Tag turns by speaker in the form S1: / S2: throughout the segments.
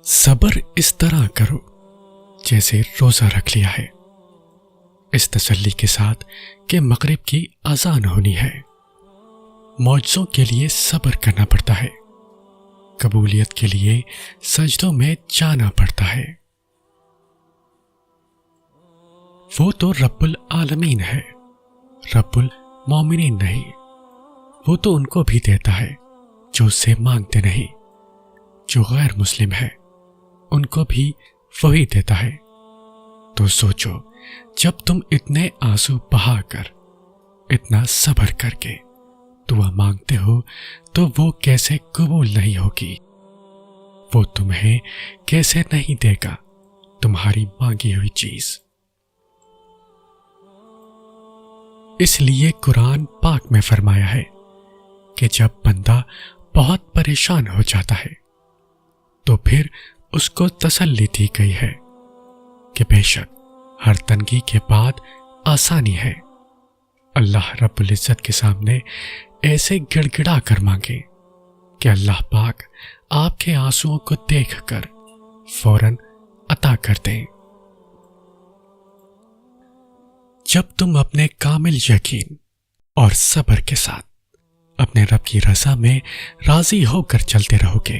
S1: صبر اس طرح کرو جیسے روزہ رکھ لیا ہے، اس تسلی کے ساتھ کہ مغرب کی اذان ہونی ہے۔ معجزوں کے لیے صبر کرنا پڑتا ہے، قبولیت کے لیے سجدوں میں جانا پڑتا ہے۔ وہ تو رب العالمین ہے، رب المومنین نہیں۔ وہ تو ان کو بھی دیتا ہے جو اس سے مانگتے نہیں۔ جو غیر مسلم ہے ان کو بھی وہی دیتا ہے۔ تو سوچو، جب تم اتنے آنسو بہا کر، اتنا صبر کر کے دعا مانگتے ہو تو وہ کیسے قبول نہیں ہوگی؟ وہ تمہیں کیسے نہیں دے گا تمہاری مانگی ہوئی چیز؟ اس لیے قرآن پاک میں فرمایا ہے کہ جب بندہ بہت پریشان ہو جاتا ہے تو پھر اس کو تسلی دی گئی ہے کہ بے شک ہر تنگی کے بعد آسانی ہے۔ اللہ رب العزت کے سامنے ایسے گڑ گڑا کر مانگے کہ اللہ پاک آپ کے آنسوؤں کو دیکھ کر فوراً عطا کر دیں۔ جب تم اپنے کامل یقین اور صبر کے ساتھ اپنے رب کی رضا میں راضی ہو کر چلتے رہو گے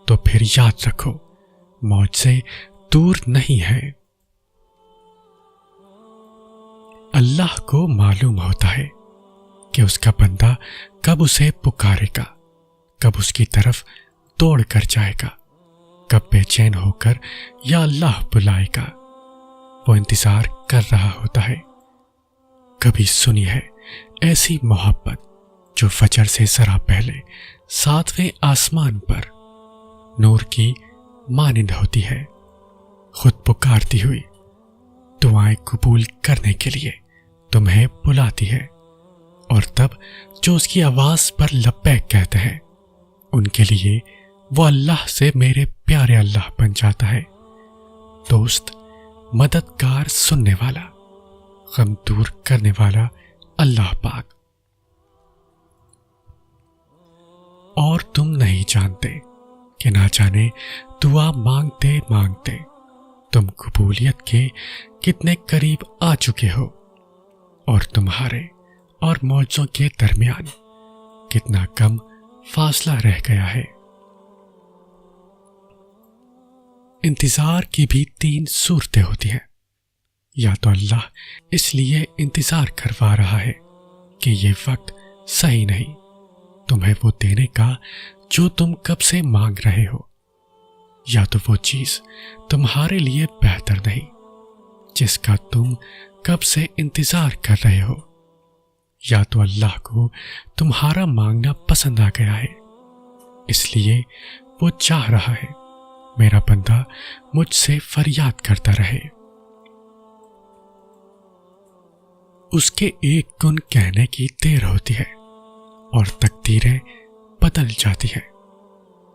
S1: تو پھر یاد رکھو، معجزے دور نہیں ہیں۔ اللہ کو معلوم ہوتا ہے کہ اس کا بندہ کب اسے پکارے گا، کب اس کی طرف دوڑ کر جائے گا، کب بے چین ہو کر یا اللہ بلائے گا۔ وہ انتظار کر رہا ہوتا ہے۔ کبھی سنی ہے ایسی محبت جو فجر سے ذرا پہلے 7ویں آسمان پر نور کی مانند ہوتی ہے، خود پکارتی ہوئی دعائیں قبول کرنے کے لیے تمہیں بلاتی ہے، اور تب جو اس کی آواز پر لبیک کہتے ہیں ان کے لیے وہ اللہ سے میرے پیارے اللہ بن جاتا ہے۔ دوست، مددگار، سننے والا، غم دور کرنے والا اللہ پاک۔ اور تم نہیں جانتے کہ نہ جانے دعا مانگتے مانگتے تم قبولیت کے کتنے قریب آ چکے ہو، اور تمہارے اور معجزوں کے درمیان کتنا کم فاصلہ رہ گیا ہے۔ انتظار کی بھی 3 صورتیں ہوتی ہیں۔ یا تو اللہ اس لیے انتظار کروا رہا ہے کہ یہ وقت صحیح نہیں تمہیں وہ دینے کا جو تم کب سے مانگ رہے ہو، یا تو وہ چیز تمہارے لیے بہتر نہیں جس کا تم کب سے انتظار کر رہے ہو، یا تو اللہ کو تمہارا مانگنا پسند آ گیا ہے، اس لیے وہ چاہ رہا ہے میرا بندہ مجھ سے فریاد کرتا رہے۔ اس کے ایک کن کہنے کی دیر ہوتی ہے اور تقدیریں بدل جاتی ہیں،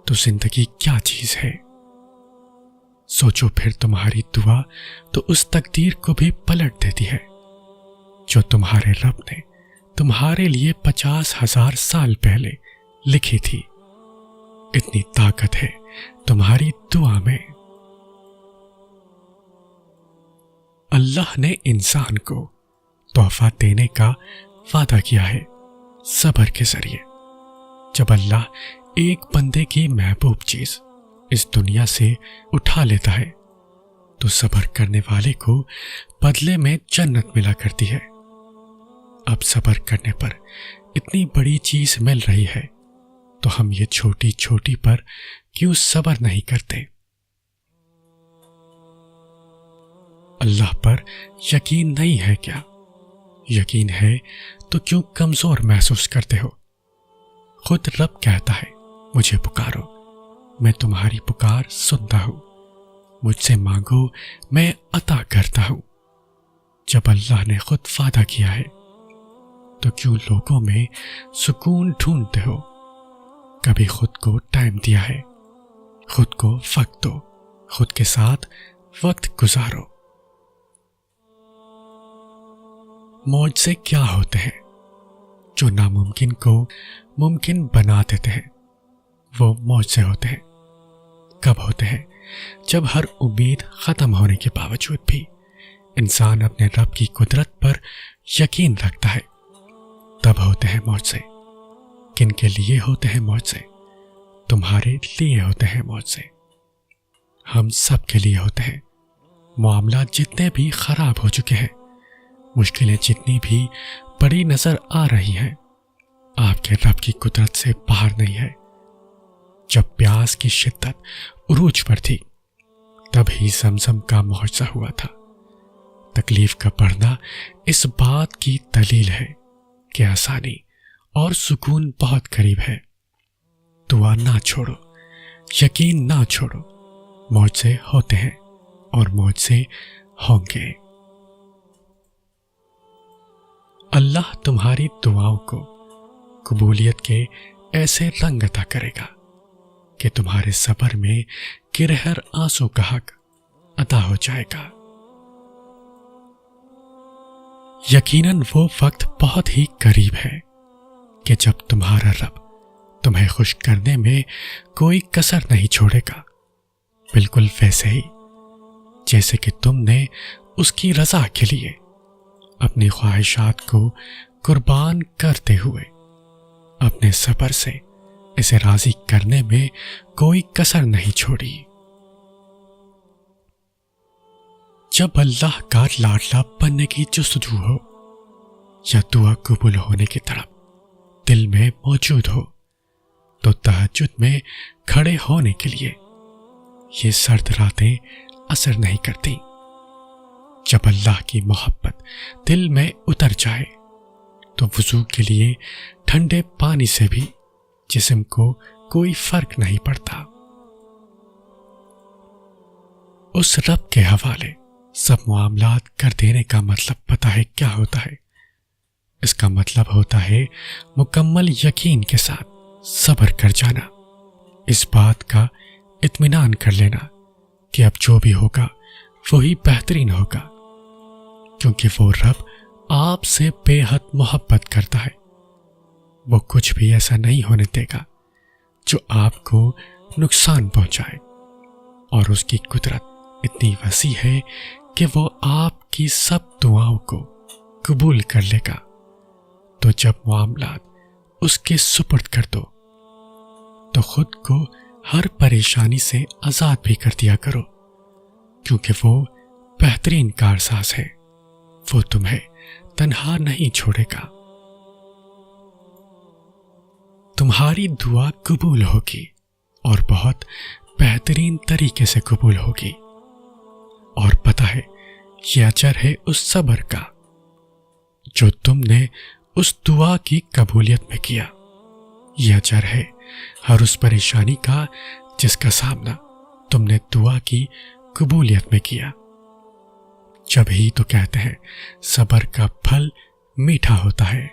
S1: تو زندگی کیا چیز ہے؟ سوچو، پھر تمہاری دعا تو اس تقدیر کو بھی پلٹ دیتی ہے جو تمہارے رب نے تمہارے لیے 50,000 سال پہلے لکھی تھی۔ اتنی طاقت ہے تمہاری دعا میں۔ اللہ نے انسان کو تحفہ دینے کا وعدہ کیا ہے صبر کے ذریعے۔ جب اللہ ایک بندے کی محبوب چیز اس دنیا سے اٹھا لیتا ہے تو صبر کرنے والے کو بدلے میں جنت ملا کرتی ہے۔ اب صبر کرنے پر اتنی بڑی چیز مل رہی ہے تو ہم یہ چھوٹی چھوٹی پر کیوں صبر نہیں کرتے؟ اللہ پر یقین نہیں ہے کیا؟ یقین ہے تو کیوں کمزور محسوس کرتے ہو؟ خود رب کہتا ہے مجھے پکارو، میں تمہاری پکار سنتا ہوں، مجھ سے مانگو میں عطا کرتا ہوں۔ جب اللہ نے خود وعدہ کیا ہے تو کیوں لوگوں میں سکون ڈھونڈتے ہو؟ کبھی خود کو ٹائم دیا ہے، خود کو وقت دو، خود کے ساتھ وقت گزارو۔ معجزے کیا ہوتے ہیں؟ جو ناممکن کو ممکن بنا دیتے ہیں، وہ معجزے ہوتے ہیں۔ کب ہوتے ہیں؟ جب ہر امید ختم ہونے کے باوجود بھی انسان اپنے رب کی قدرت پر یقین رکھتا ہے۔ تب ہوتے ہیں معجزے۔ کن کے لیے ہوتے ہیں معجزے؟ تمہارے لیے ہوتے ہیں معجزے۔ ہم سب کے لیے ہوتے ہیں۔ معاملات جتنے بھی خراب ہو چکے ہیں، مشکلیں جتنی بھی بڑی نظر آ رہی ہیں، آپ کے رب کی قدرت سے باہر نہیں ہے۔ جب پیاس کی شدت عروج پر تھی، تب ہی زمزم کا معجزہ ہوا تھا۔ تکلیف کا بڑھنا اس بات کی دلیل ہے کہ آسانی اور سکون بہت قریب ہے۔ دعا نہ چھوڑو، یقین نہ چھوڑو، معجزے ہوتے ہیں اور معجزے ہوں گے۔ اللہ تمہاری دعاؤں کو قبولیت کے ایسے رنگ عطا کرے گا کہ تمہارے صبر میں گرہر آنسو کا حق ادا ہو جائے گا۔ یقیناً وہ وقت بہت ہی قریب ہے کہ جب تمہارا رب تمہیں خوش کرنے میں کوئی کسر نہیں چھوڑے گا، بالکل ویسے ہی جیسے کہ تم نے اس کی رضا کے لیے اپنی خواہشات کو قربان کرتے ہوئے اپنے صبر سے اسے راضی کرنے میں کوئی کسر نہیں چھوڑی۔ جب اللہ کا لاڈلا بننے کی جستجو ہو یا دعا قبول ہونے کی طرف دل میں موجود ہو، تو تہجد میں کھڑے ہونے کے لیے یہ سرد راتیں اثر نہیں کرتی۔ جب اللہ کی محبت دل میں اتر جائے تو وضو کے لیے ٹھنڈے پانی سے بھی جسم کو کوئی فرق نہیں پڑتا۔ اس رب کے حوالے سب معاملات کر دینے کا مطلب پتہ ہے کیا ہوتا ہے؟ اس کا مطلب ہوتا ہے مکمل یقین کے ساتھ صبر کر جانا، اس بات کا اطمینان کر لینا کہ اب جو بھی ہوگا وہی بہترین ہوگا، کیونکہ وہ رب آپ سے بے حد محبت کرتا ہے۔ وہ کچھ بھی ایسا نہیں ہونے دے گا جو آپ کو نقصان پہنچائے، اور اس کی قدرت اتنی وسیع ہے کہ وہ آپ کی سب دعاؤں کو قبول کر لے گا۔ تو جب معاملات اس کے سپرد کر دو تو خود کو ہر پریشانی سے آزاد بھی کر دیا کرو، کیونکہ وہ بہترین کارساز ہے، وہ تمہیں تنہا نہیں چھوڑے گا۔ تمہاری دعا قبول ہوگی اور بہت بہترین طریقے سے قبول ہوگی، اور پتہ ہے یہ اجر ہے اس صبر کا جو تم نے اس دعا کی قبولیت میں کیا۔ یہ اجر ہے ہر اس پریشانی کا جس کا سامنا تم نے دعا کی قبولیت میں کیا۔ جب ہی تو کہتے ہیں صبر کا پھل میٹھا ہوتا ہے۔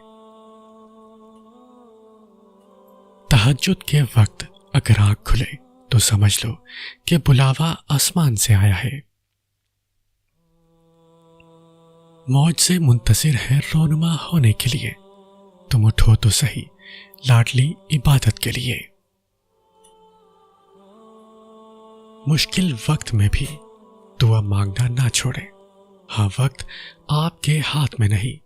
S1: تہجد کے وقت اگر آنکھ کھلے تو سمجھ لو کہ بلاوا آسمان سے آیا ہے۔ معجزے منتظر ہے رونما ہونے کے لیے، تم اٹھو تو صحیح لاڈلی عبادت کے لیے۔ مشکل وقت میں بھی دعا مانگنا نہ چھوڑیں۔ ہاں، وقت آپ کے ہاتھ میں نہیں،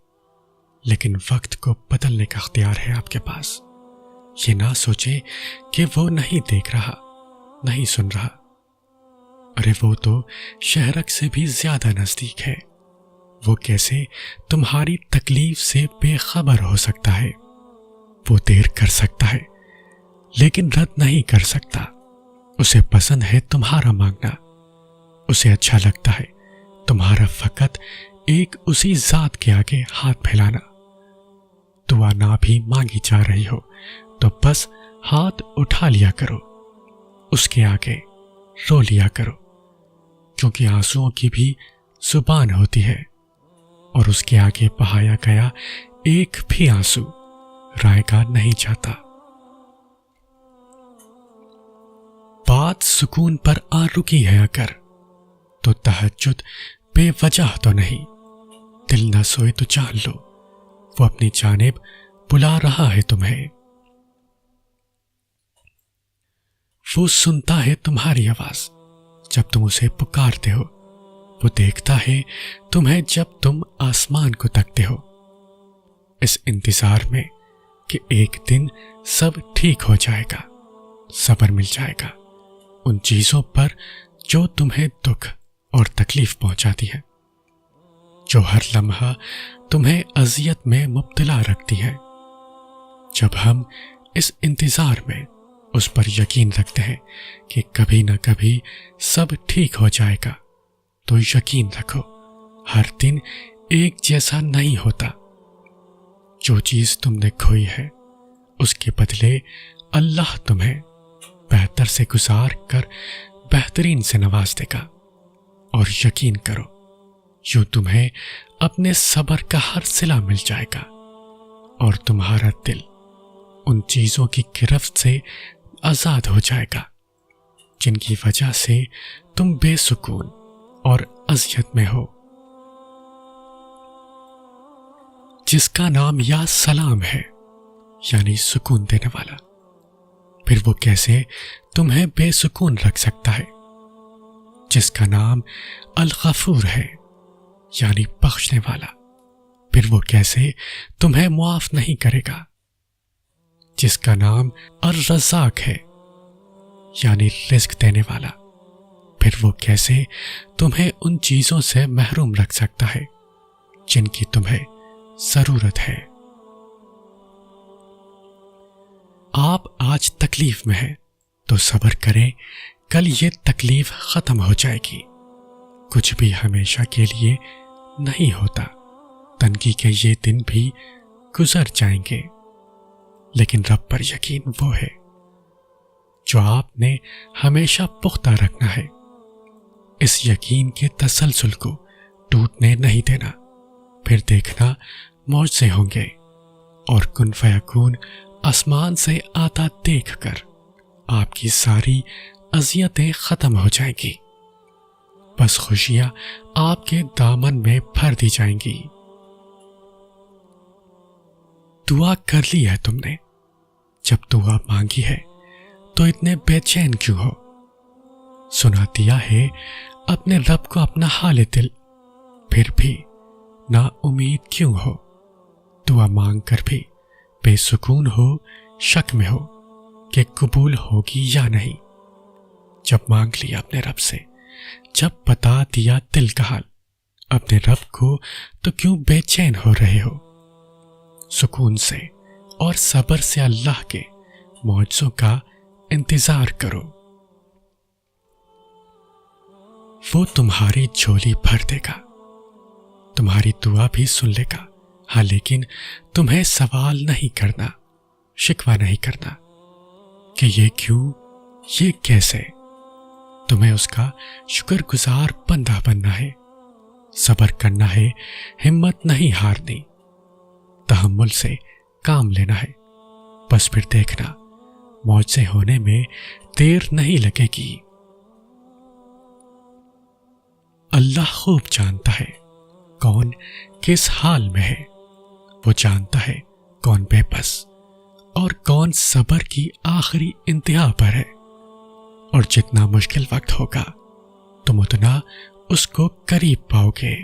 S1: لیکن وقت کو بدلنے کا اختیار ہے آپ کے پاس۔ یہ نہ سوچیں کہ وہ نہیں دیکھ رہا، نہیں سن رہا۔ ارے وہ تو شہرک سے بھی زیادہ نزدیک ہے۔ وہ کیسے تمہاری تکلیف سے بے خبر ہو سکتا ہے؟ وہ دیر کر سکتا ہے لیکن رد نہیں کر سکتا۔ اسے پسند ہے تمہارا مانگنا، اسے اچھا لگتا ہے تمہارا فقط ایک اسی ذات کے آگے ہاتھ پھیلانا۔ دعا نہ بھی مانگی جا رہی ہو تو بس ہاتھ اٹھا لیا کرو، اس کے آگے رو لیا کرو، کیونکہ آنسوؤں کی بھی زبان ہوتی ہے، اور اس کے آگے بہایا گیا ایک بھی آنسو رائے گا نہیں جاتا۔ بات سکون پر آ رکی ہے اگر، تو تہجد بے وجہ تو نہیں۔ دل نہ سوئے تو جان لو وہ اپنی جانب بلا رہا ہے تمہیں۔ وہ سنتا ہے تمہاری آواز جب تم اسے پکارتے ہو، وہ دیکھتا ہے تمہیں جب تم آسمان کو تکتے ہو، اس انتظار میں کہ ایک دن سب ٹھیک ہو جائے گا۔ صبر مل جائے گا ان چیزوں پر جو تمہیں دکھ اور تکلیف پہنچاتی ہیں، جو ہر لمحہ تمہیں اذیت میں مبتلا رکھتی ہیں۔ جب ہم اس انتظار میں اس پر یقین رکھتے ہیں کہ کبھی نہ کبھی سب ٹھیک ہو جائے گا، تو یقین رکھو ہر دن ایک جیسا نہیں ہوتا۔ جو چیز تم نے کھوئی ہے اس کے بدلے اللہ تمہیں بہتر سے گزار کر بہترین سے نواز دے گا، اور یقین کرو یوں تمہیں اپنے صبر کا ہر صلہ مل جائے گا، اور تمہارا دل ان چیزوں کی گرفت سے آزاد ہو جائے گا جن کی وجہ سے تم بے سکون اور اذیت میں ہو۔ جس کا نام یا سلام ہے یعنی سکون دینے والا، پھر وہ کیسے تمہیں بے سکون رکھ سکتا ہے؟ جس کا نام الغفور ہے یعنی بخشنے والا، پھر وہ کیسے تمہیں معاف نہیں کرے گا؟ جس کا نام الرزاق ہے یعنی رزق دینے والا، پھر وہ کیسے تمہیں ان چیزوں سے محروم رکھ سکتا ہے جن کی تمہیں ضرورت ہے؟ آپ آج تکلیف میں ہیں تو صبر کریں، کل یہ تکلیف ختم ہو جائے گی۔ کچھ بھی ہمیشہ کے لیے نہیں ہوتا، تنگی کے یہ دن بھی گزر جائیں گے، لیکن رب پر یقین وہ ہے جو آپ نے ہمیشہ پختہ رکھنا ہے۔ اس یقین کے تسلسل کو ٹوٹنے نہیں دینا، پھر دیکھنا معجزے ہوں گے، اور کن فیکون آسمان سے آتا دیکھ کر آپ کی ساری اذیتیں ختم ہو جائیں گی، بس خوشیاں آپ کے دامن میں بھر دی جائیں گی۔ دعا کر لی ہے تم نے، جب دعا مانگی ہے تو اتنے بے چین کیوں ہو؟ سنا دیا ہے اپنے رب کو اپنا حال دل، پھر بھی نا امید کیوں ہو؟ دعا مانگ کر بھی بے سکون ہو، شک میں ہو کہ قبول ہوگی یا نہیں۔ جب مانگ لیا اپنے رب سے، جب بتا دیا دل کا حال اپنے رب کو، تو کیوں بے چین ہو رہے ہو؟ سکون سے اور صبر سے اللہ کے معجزوں کا انتظار کرو، وہ تمہاری جھولی بھر دے گا، تمہاری دعا بھی سن لے گا۔ ہاں، لیکن تمہیں سوال نہیں کرنا، شکوہ نہیں کرنا کہ یہ کیوں، یہ کیسے۔ تمہیں اس کا شکر گزار بندہ بننا ہے، صبر کرنا ہے، ہمت نہیں ہارنی، تحمل سے کام لینا ہے، بس پھر دیکھنا معجزے ہونے میں دیر نہیں لگے گی۔ اللہ خوب جانتا ہے کون کس حال میں ہے، وہ جانتا ہے کون بے بس اور کون صبر کی آخری انتہا پر ہے، اور جتنا مشکل وقت ہوگا تم اتنا اس کو قریب پاؤ گے۔